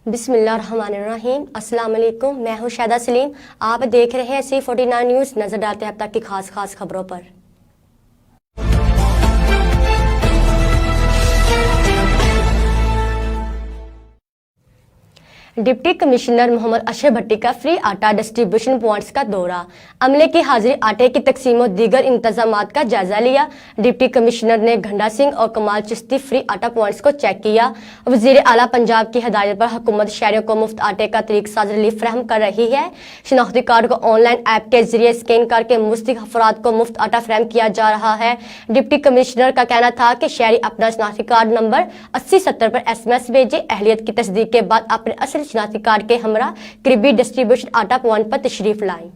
बिस्मिल्लाहिर्रहमानिर्रहीम। अस्सलाम वालेकुम। मैं हूँ शायदा सलीम। आप देख रहे हैं C49 न्यूज़। नजर डालते हैं अब तक की खास खबरों पर। डिप्टी कमिश्नर मोहम्मद अशरफ भट्टी का फ्री आटा डिस्ट्रीब्यूशन पॉइंट्स का दौरा, अमले की हाजिरी, आटे की तकसीम और दीगर इंतजामात का जायजा लिया। डिप्टी कमिश्नर ने घंटा सिंह और कमाल चिश्ती फ्री आटा पॉइंट्स को चेक किया। वजीर आला पंजाब की हिदायत पर हुकूमत शहरियों को मुफ्त आटे का तरीक साज रिलीफ फराहम कर रही है। शनाख्ती कार्ड को ऑनलाइन ऐप के जरिए स्कैन करके मुस्तहिक अफराद को मुफ्त आटा फराहम किया जा रहा है। डिप्टी कमिश्नर का कहना था कि शहरी अपना शनाख्ती कार्ड नंबर 8070 पर SMS भेजे। अहलियत की तस्दीक के बाद अपने असल शनाख्ती कार्ड के हमरा करीबी डिस्ट्रीब्यूशन आटा पॉइंट पर तशरीफ लाएं।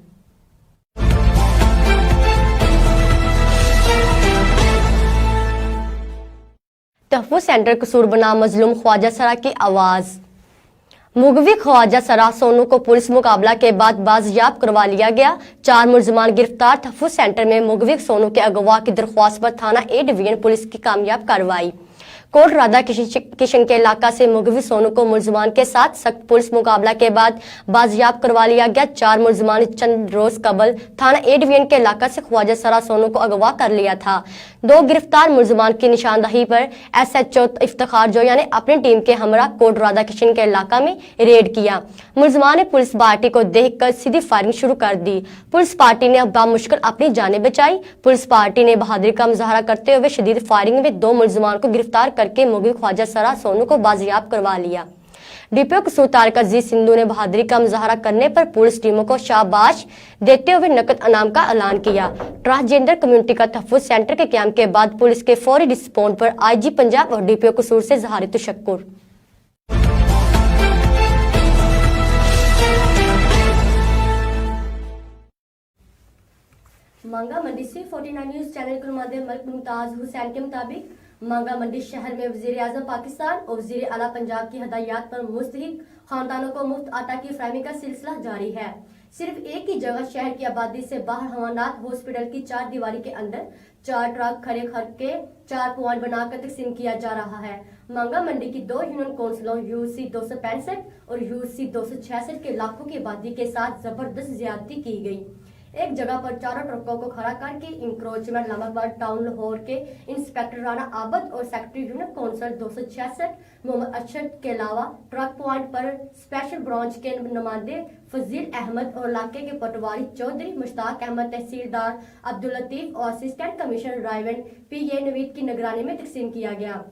तहफ़्फ़ुज़ सेंटर कसूर बना मजलूम ख्वाजा सरा की आवाज। मुगवी ख्वाजा सरा सोनू को पुलिस मुकाबला के बाद बाजियाब करवा लिया गया। 4 मुलजमान गिरफ्तार। तहफ़्फ़ुज़ सेंटर में मुगवी सोनू के अगवा की दरख्वास्त पर थाना A डिवीजन पुलिस की कामयाब कार्रवाई। कोट राधा किशन के इलाका से मुगवी सोनू को मुलजमान के साथ सख्त पुलिस मुकाबला के बाद बाजियाब करवा लिया गया। 4 मुलजमान चंद रोज कबल थाना A डिवीजन के इलाका से ख्वाजा सरा सोनू को अगवा कर लिया था। 2 गिरफ्तार मुलजमान की निशानदही पर SHO इफ्तिखार जो यानी अपनी टीम के हमरा कोट राधा किशन के इलाका में रेड किया। मुलजमान ने पुलिस पार्टी को देखकर सीधी फायरिंग शुरू कर दी। पुलिस पार्टी ने बामुश्किल अपनी जानें बचाई। पुलिस पार्टी ने बहादुरी का मुजाहरा करते हुए शदीद फायरिंग में 2 मुलजमान को गिरफ्तार करके मुगवी ख्वाजा सरा सोनू को बाजियाब करवा लिया। डीपीओ कसूर तारिक अजीज सिंधु ने बहादुरी का मुजाहरा करने पर पुलिस टीमों को शाबाश देते हुए नकद इनाम का ऐलान किया। ट्रांसजेंडर कम्युनिटी का तहफ़्फ़ुज़ सेंटर के क़याम के बाद पुलिस के फौरी रिस्पॉन्ड पर IG पंजाब और डीपीओ कसूर से ज़ाहिर तशक्कुर। मांगा मंडी C49 न्यूज़ चैनल के नुमाइंदे मलिक मुमताज हुसैन के मुताबिक मांगा मंडी शहर में वज़ीर आज़म पाकिस्तान और वज़ीर आला पंजाब की हिदायत पर मुस्तहिक खानदानों को मुफ्त आटा की फराहमी का सिलसिला जारी है। सिर्फ एक ही जगह शहर की आबादी से बाहर हवानात हॉस्पिटल की 4 दीवारी के अंदर 4 ट्रक खड़े करके 4 पॉइंट बनाकर तकसीम किया जा रहा है। मांगा मंडी की 2 यूनियन काउंसिलों UC 265 और UC 266 के लाखों की आबादी के साथ जबरदस्त ज्यादती की गई। एक जगह पर 4 ट्रकों को खड़ा करके इंक्रोचमेंट इस्लामाबाद टाउन लाहौर के इंस्पेक्टर राना आबद और secretary union council 266 Mohammad Arshad के अलावा ट्रक पॉइंट पर स्पेशल ब्रांच के नुमाइंदे फजील अहमद और इलाके के पटवारी चौधरी मुश्ताक अहमद, तहसीलदार अब्दुल लतीफ और असिस्टेंट कमिश्नर रायवन PA नवीद की निगरानी में तकसीम किया गया।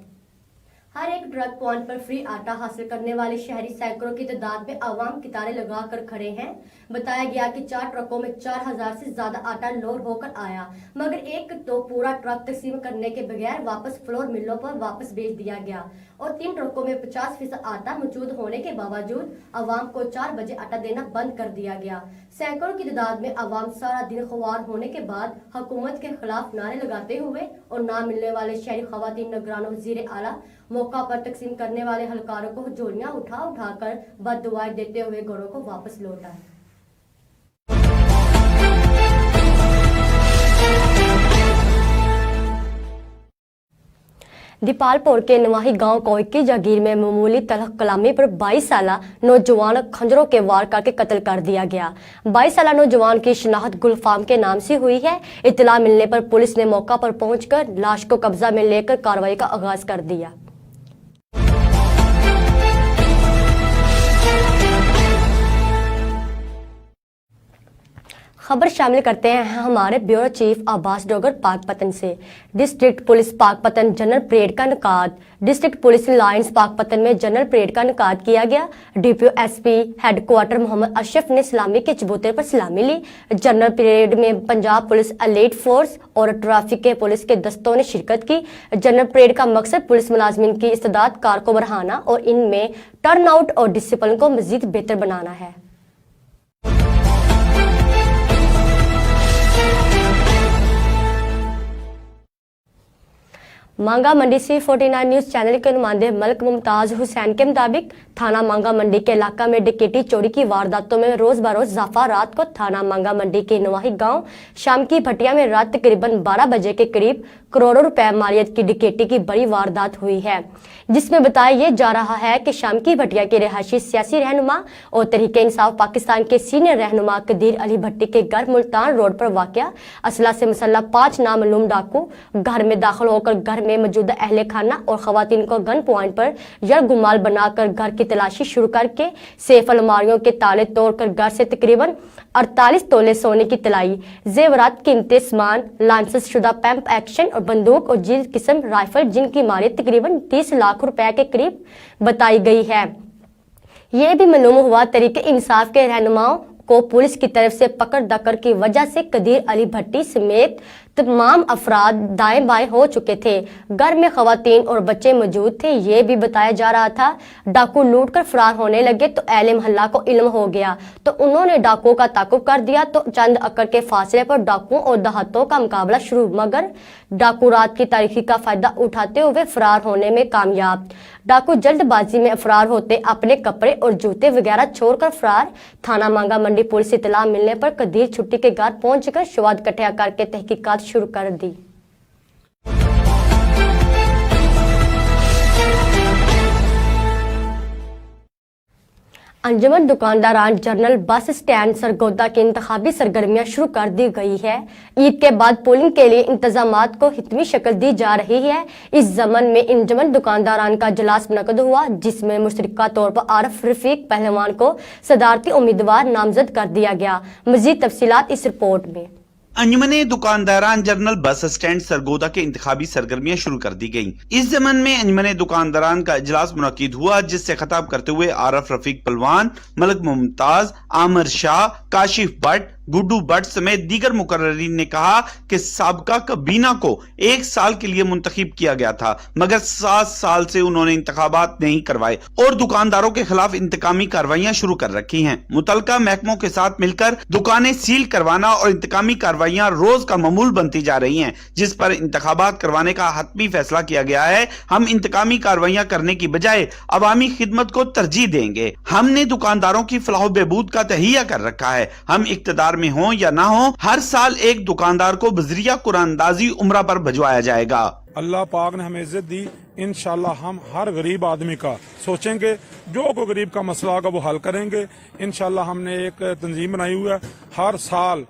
हर एक ट्रक पॉइंट पर फ्री आटा हासिल करने वाले शहरी सैकड़ों की तादाद में आवाम कितारें लगा कर खड़े हैं। बताया गया कि 4 ट्रकों में 4000 से ज्यादा आटा लोड होकर आया, मगर एक तो पूरा ट्रक तकसीम करने के बगैर वापस फ्लोर मिलों पर वापस भेज दिया गया और 3 ट्रकों में 50% आटा मौजूद होने के बावजूद आवाम को 4 बजे आटा देना बंद कर दिया गया। सैकड़ों की तादाद में आवाम सारा दिन खुआर होने के बाद हुकूमत के खिलाफ नारे लगाते हुए और ना मिलने वाले शहरी खवातीन निगरानों वज़ीर आला मौका पर तकसीम करने वाले हलकारों को झोलियां उठा कर बददुआएं देते हुए घरों को वापस लौटा है। दीपालपुर के नवाही गांव कोई की जागीर में मामूली तलख कलामी पर 22 साला नौजवान खंजरों के वार करके कत्ल कर दिया गया। 22 साला नौजवान की शनाख्त गुलफाम के नाम से हुई है। इत्तला मिलने पर पुलिस ने मौका पर पहुंचकर लाश को कब्जा में लेकर कार्रवाई का आगाज कर दिया। खबर शामिल करते हैं हमारे ब्यूरो चीफ अब्बास डोगर पाकपतन से। District police Pakpattan general parade का इनेकाद। डिस्ट्रिक्ट पुलिस लाइन्स पाकपतन में जनरल परेड का इनेकाद किया गया। DPO SP headquarter Mohammad Ashraf ने सलामी के चबूतरे पर सलामी ली। जनरल परेड में पंजाब पुलिस एलीट फोर्स और ट्रैफिक के पुलिस के दस्तों ने शिरकत की। जनरल परेड का मकसद पुलिस मुलाजमीन की इस्तेदाद कार को बढ़ाना और इनमें टर्न आउट और डिसिप्लिन को मजीद बेहतर बनाना है। मांगा मंडी से 49 न्यूज चैनल के नुमाइंदे मलिक मुमताज हुसैन के मुताबिक थाना मांगा मंडी के इलाका में डकैती चोरी की वारदातों में रोज बरोज इजाफा। रात को थाना मांगा मंडी के नवाही गांव शाम की भटिया में रात तकरीबन 12 बजे के करीब करोड़ों रुपए मालियत की डकैती की बड़ी वारदात हुई है, जिसमें बताया यह जा रहा है कि शाम की भटिया के रिहायशी सियासी रहनुमा और तहरीक इंसाफ पाकिस्तान के सीनियर रहनुमा कदीर अली भट्टी के घर मुल्तान रोड पर वाक़या असला से मुसल्लह 5 नामालूम डाकू घर में दाखिल होकर घर में मौजूदा अहले खाना और खवातीन को गन पॉइंट पर यरगुमाल बनाकर घर की तलाशी शुरू करके सेफ अलमारियों के ताले तोड़कर घर से तकरीबन 48 तोले सोने की तलाई, जेवरात, कीमती सामान, लाइसेंस शुदा पंप एक्शन और बंदूक और जीज किस्म राइफल जिनकी मालियत तकरीबन 30 लाख रुपए के करीब बताई गई है। यह भी मालूम हुआ तहरीक इंसाफ के रहनुमाओं को पुलिस की तरफ से पकड़ दकड़ की वजह से कदीर अली भट्टी समेत तमाम अफराद दाएं बाएं हो चुके थे। घर में खवातीन और बच्चे मौजूद थे। ये भी बताया जा रहा था डाकू लूट कर फरार होने लगे तो अहले मोहल्ला को इल्म हो गया तो उन्होंने डाकुओं का ताकुब कर दिया तो चंद एकड़ के फासले पर डाकुओं और दहातों का मुकाबला शुरू, मगर डाकू रात की तारीखी का फायदा उठाते हुए फरार होने में कामयाब। डाकू जल्दबाजी में फरार होते अपने कपड़े और जूते वगैरह छोड़कर फरार। थाना मांगा मंडी पुलिस इत्तला मिलने पर कदीर छुट्टी के घर पहुंचकर शवाद इकट्ठा करके तहकीकात शुरू कर दी। अंजुमन दुकानदारान जनरल बस स्टैंड सरगोदा की इंतखाबी सरगर्मियां शुरू कर दी गई है। ईद के बाद पोलिंग के लिए इंतजामात को हितमी शक्ल दी जा रही है। इस जमन में अंजुमन दुकानदारान का इजलास मुनक़द हुआ, जिसमें मुश्तरका तौर पर आरिफ रफीक पहलवान को सदारती उम्मीदवार नामजद कर दिया गया। मजीद तफसीलात इस रिपोर्ट में। अंजुमने दुकानदारान जनरल बस स्टैंड सरगोदा के इंतखाबी सरगर्मियां शुरू कर दी गयी। इस जमन में अंजुमने दुकानदारान का इजलास मुनक़िद हुआ, जिससे खिताब करते हुए आरिफ रफीक पहलवान, मलिक मुमताज, आमिर शाह, काशिफ भट्ट, गुड्डू भट्ट समेत दीगर मुकर्ररीन ने कहा कि साबका कबीना को 1 साल के लिए मुंतखब किया गया था, मगर 7 साल से उन्होंने इंतखाबात नहीं करवाए और दुकानदारों के खिलाफ इंतकामी कार्रवाइयां शुरू कर रखी हैं। मुतलका महकमों के साथ मिलकर दुकानें सील करवाना और इंतकामी कार्रवाइयां रोज का मामूल बनती जा रही हैं, जिस पर इंतखाबात करवाने का हतमी फैसला किया गया है। हम इंतकामी कार्रवाइयां करने की बजाय अवामी खिदमत को तरजीह देंगे। हमने दुकानदारों की फलाह बहबूद का तहिया कर रखा है। हम इक्तदार में हो या ना हो, हर साल एक दुकानदार को बजरिया कुरानदाजी उम्रा पर भिजवाया जाएगा। अल्लाह पाक ने हमें इज्जत दी, इंशाल्लाह हम हर गरीब आदमी का सोचेंगे, जो कोई गरीब का मसला होगा वो हल करेंगे। इंशाल्लाह हमने एक तंजीम बनाई हुई है, हर साल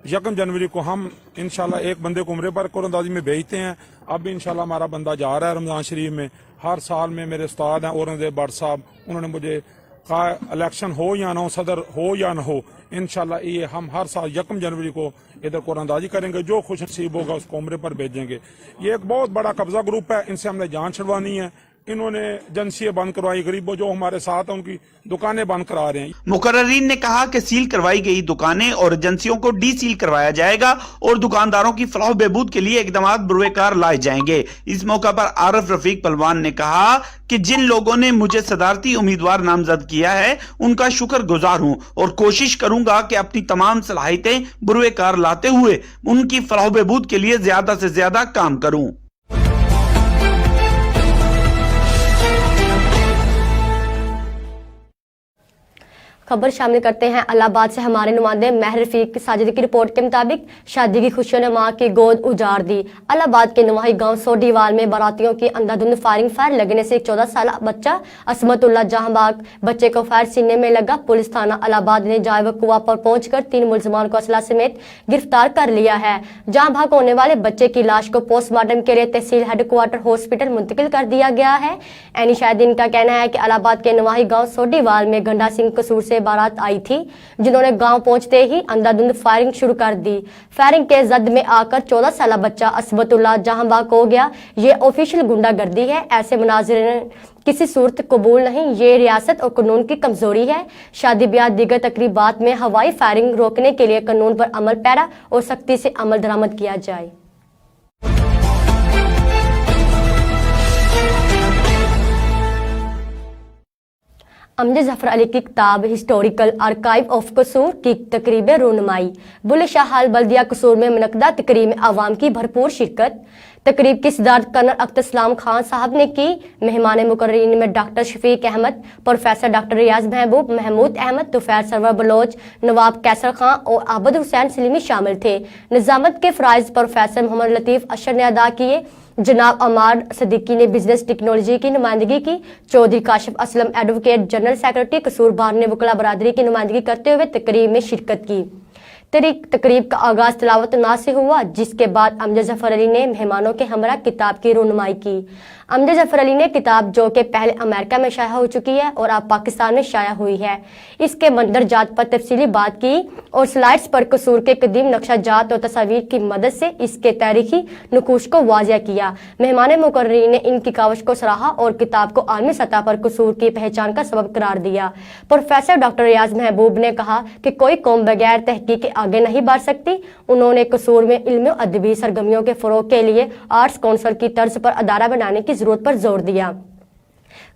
1 जनवरी को हम इंशाल्लाह एक बंदे को उम्रे पर कुरानदाजी में भेजते हैं। अब इंशाल्लाह हमारा बंदा जा रहा है रमजान शरीफ में। हर साल में मेरे उस्ताद हैं औरंगजेब भट्ट साहब, उन्होंने मुझे कहा इलेक्शन हो या ना हो, सदर हो या ना हो, इंशाल्लाह ये हम हर साल 1 जनवरी को इधर कुरानदाजी करेंगे। जो खुश नसीब होगा उसको उम्रे पर भेजेंगे। ये एक बहुत बड़ा कब्जा ग्रुप है, इनसे हमने जान छुड़वानी है। इन्होंने एजेंसियां बंद करवाई, गरीबों जो हमारे साथ हैं उनकी दुकानें बंद करा रहे हैं। मुकर्ररीन ने कहा कि सील करवाई गई दुकानें और एजेंसियों को डी सील करवाया जाएगा और दुकानदारों की फलाह बहबूद के लिए इकदाम बुरवेकार लाए जाएंगे। इस मौका पर आरिफ रफीक पहलवान ने कहा कि जिन लोगों ने मुझे सदारती उम्मीदवार नामजद किया है उनका शुक्रगुजार हूं और कोशिश करूंगा कि अपनी तमाम सलाहियतें बुरवेकार लाते हुए उनकी फलाह बहबूद के लिए ज्यादा से ज्यादा काम करूं। खबर शामिल करते हैं इलाहाबाद से। हमारे नुमाइंदे महर रफीक साजिद की रिपोर्ट के मुताबिक शादी की खुशियों ने मां की गोद उजाड़ दी। इलाहाबाद के नवाही गांव सोडीवाल में बारातियों की अंधाधुंध फायर लगने से 14 साल बच्चा असमतुल्ला जहांबाग बच्चे को फायर सीने में लगा। पुलिस थाना इलाहाबाद ने जाए वकुआ पर पहुंचकर 3 मुलजमान को असला समेत गिरफ्तार कर लिया है। जहांबाग होने वाले बच्चे की लाश को पोस्टमार्टम के लिए तहसील हेडक्वार्टर हॉस्पिटल मुंतकिल कर दिया गया है। एनी शाहिदीन का कहना है कि इलाहाबाद के नवाही गांव सोडीवाल में गंडा सिंह कसूर से बारात आई थी, जिन्होंने गांव पहुंचते ही अंधाधुंध फायरिंग शुरू कर दी। फायरिंग के जद में आकर 14 साल बच्चा असबतुल्ला जहांबाग हो गया। ये ऑफिशियल गुंडागर्दी है, ऐसे मुनाजिर किसी सूरत कबूल नहीं। ये रियासत और कानून की कमजोरी है। शादी ब्याह दीगर तकरीबात में हवाई फायरिंग रोकने के लिए कानून पर अमल पैरा और सख्ती से अमल दरामद किया जाए। अमजद जफर अली की किताब हिस्टोरिकल आर्काइव ऑफ कसूर की तकरीब रूनुमाई। बुल्ले शाह हाल बल्दिया कसूर में मुनक्कदा तकरीब में आवाम की भरपूर शिरकत। तकरीब की सदारत कर्नल अख्तर सलाम खान साहब ने की। मेहमान मुकर्रीन में doctor Shafiq Ahmad, professor doctor Riaz Mahboob, Mahmood Ahmad, Tufail Sarwar Baloch, Nawab Qaiser Khan और आबद हुसैन सलीमी शामिल थे। निजामत के फ़राइज़ प्रोफेसर मोहम्मद लतीफ़ अशर ने अदा किए। जनाब अमार सदीकी ने बिजनेस टेक्नोलॉजी की नुमाइंदगी की। Chaudhry Kashif Aslam advocate general secretary Kasur bar ने वकला बरादरी की नुमाइंदगी करते हुए तकरीब में शिरकत की। तकरीब का आगाज तिलावत ना से हुआ, जिसके बाद अमजद जफर अली ने मेहमानों के हमरा किताब की रूनुमाई की। अमजद जफर अली ने किताब, जो कि पहले अमेरिका में शाया हो चुकी है और अब पाकिस्तान में शाया हुई है, इसके मंदरजात पर तफसीली बात की और स्लाइड्स पर कसूर के कदीम नक्शाजात और तस्वीर की मदद से इसके तारीखी नुकूश को वाज़िया किया। मेहमान मुकर्रीन ने इनकी कावश को सराहा और किताब को आलमी सतह पर कसूर की पहचान का सबब करार दिया। प्रोफेसर डॉक्टर रियाज महबूब ने कहा कि कोई कौम बगैर तहकीक के आगे नहीं बढ़ सकती। उन्होंने कसूर में इल्म अदबी सरगर्मियों के फरोग के लिए आर्ट्स काउंसिल की तर्ज पर अदारा बनाने की जरूरत पर जोर दिया।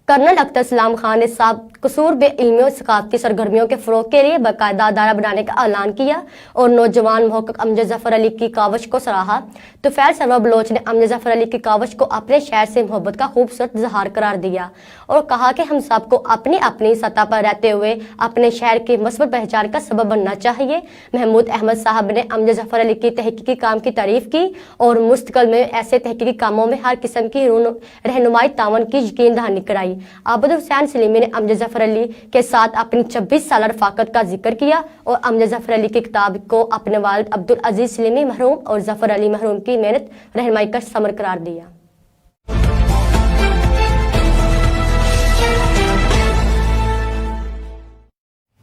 कर्नल अख्तर सलाम खान ने साहब कसूर में इल्मी और सकाफती सरगर्मियों के फरोग के लिए बाकायदा अदारा बनाने का ऐलान किया और नौजवान महक्क अमजद जफर अली की कावश को सराहा। तुफैल सरवर बलोच ने अमजद जफर अली की कावश को अपने शहर से मोहब्बत का खूबसूरत इजहार करार दिया और कहा कि हम सबको अपनी अपनी सतह पर रहते हुए अपने शहर की मस्बत पहचान का सबब बनना चाहिए। महमूद अहमद साहब ने अमजद जफर अली की तहकीकी काम की तारीफ की और मुस्तकबिल में ऐसे तहकीकी कामों में हर किस्म की रहनुमाई तावन की यकीन दहानी कराई। आबद हुसैन सलीमी ने अमजद जफर अली के साथ अपनी 26 साल रफाकत का जिक्र किया और अमजद जफर अली की किताब को अपने वालिद अब्दुल अजीज सलीमी मरहूम और जफर अली मरहूम की मेहनत रहनुमाई का समर करार दिया।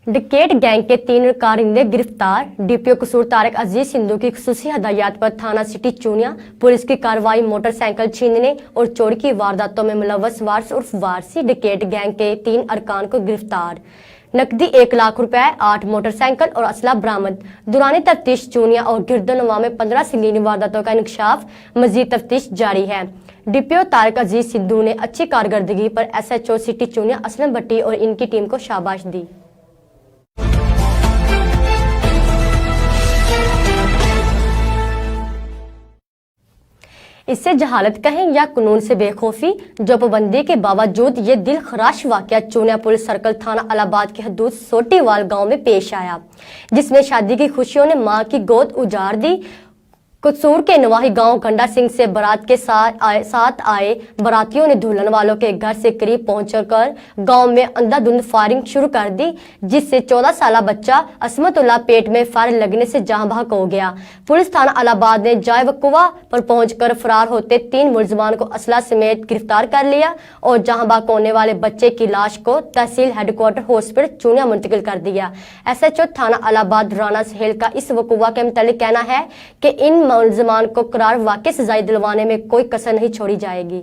डिकेट गैंग के 3 कारिंदे गिरफ्तार। डीपीओ कसूर तारिक अजीज सिंधु की खुसूसी हदायत पर थाना सिटी चूनिया पुलिस की कार्रवाई मोटरसाइकिल छीनने और चोरी की वारदातों में मुलव्वस वारस उर्फ वारसी डिकेट गैंग के 3 अरकान को गिरफ्तार। नकदी 1 लाख रुपए, 8 मोटरसाइकिल और असला बरामद। दौरान तफ्तीश चूनिया और गिरदोनवा में 15 संगीन वारदातों का इंकशाफ। मजीद तफ्तीश जारी है। डीपीओ तारिक अजीज सिंधु ने अच्छी कारकर्दगी पर SHO सिटी चूनिया असलम भट्टी और इनकी टीम को शाबाश दी। इससे जहालत कहें या कानून से बेखौफी, जो पाबंदी के बावजूद ये दिल खराश वाकया चूनिया पुलिस सर्कल थाना अलाहाबाद की हदूद सोटीवाल गांव में पेश आया, जिसमें शादी की खुशियों ने मां की गोद उजाड़ दी। कसूर के नवाही गांव गंडा सिंह से बारात के साथ आए बारातियों ने दुल्हन वालों के घर से करीब पहुंचकर गांव में अंधाधुंध फायरिंग शुरू कर दी, जिससे 14 साल बच्चा असमतुल्ला पेट में फायर लगने से जहां बहक हो गया। पुलिस थाना अलाहाबाद ने जाए वकुआ पर पहुंचकर फरार होते 3 मुलजमान को असला समेत गिरफ्तार कर लिया और जहां बहक होने वाले बच्चे की लाश को तहसील हेडक्वार्टर हॉस्पिटल चूनिया मुंतकिल कर दिया। SHO थाना अलाहाबाद राना सहेल का इस वकुआ के मुतालिक कहना है कि इन मुलजमान को करार वाकई सजाएं दिलवाने में कोई कसर नहीं छोड़ी जाएगी।